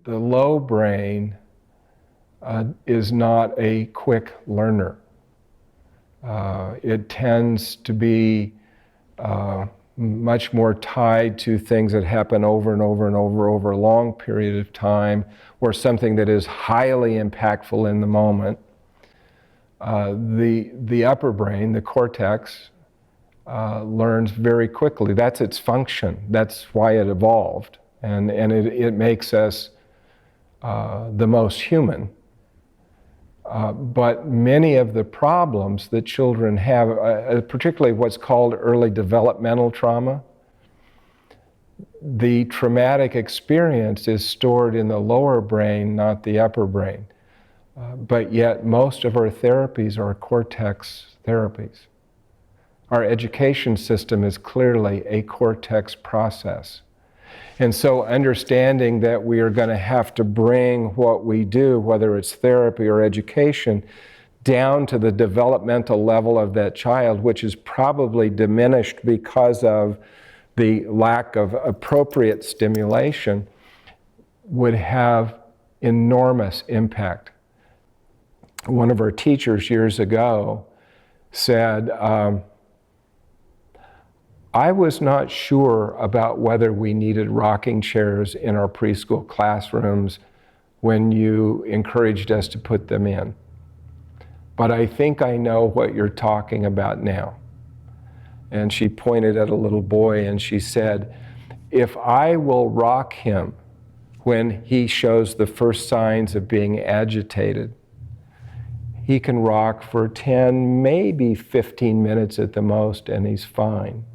the low brain is not a quick learner. It tends to be much more tied to things that happen over and over and over a long period of time, or something that is highly impactful in the moment. The upper brain, the cortex, learns very quickly. That's its function. That's why it evolved. And it makes us the most human. But many of the problems that children have, particularly what's called early developmental trauma, the traumatic experience is stored in the lower brain, not the upper brain. But yet most of our therapies are cortex therapies. Our education system is clearly a cortex process. And so understanding that we are going to have to bring what we do, whether it's therapy or education, down to the developmental level of that child, which is probably diminished because of the lack of appropriate stimulation, would have enormous impact. One of our teachers years ago said, I was not sure about whether we needed rocking chairs in our preschool classrooms when you encouraged us to put them in. But I think I know what you're talking about now. And she pointed at a little boy and she said, if I will rock him when he shows the first signs of being agitated, he can rock for 10, maybe 15 minutes at the most, and he's fine.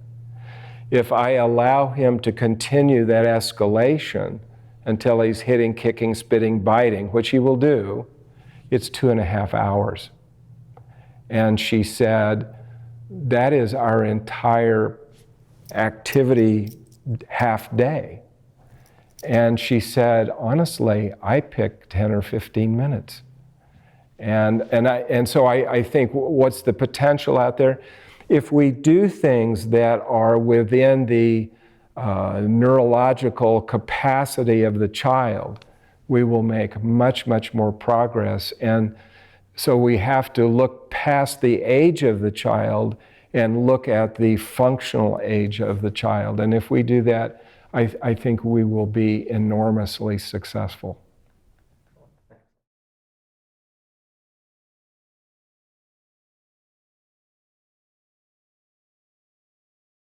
If I allow him to continue that escalation until he's hitting, kicking, spitting, biting, which he will do, it's 2.5 hours. And she said, that is our entire activity half day. And she said, honestly, I pick 10 or 15 minutes. And so I think, what's the potential out there? If we do things that are within the neurological capacity of the child, we will make much, much more progress. And so we have to look past the age of the child and look at the functional age of the child. And if we do that, I think we will be enormously successful.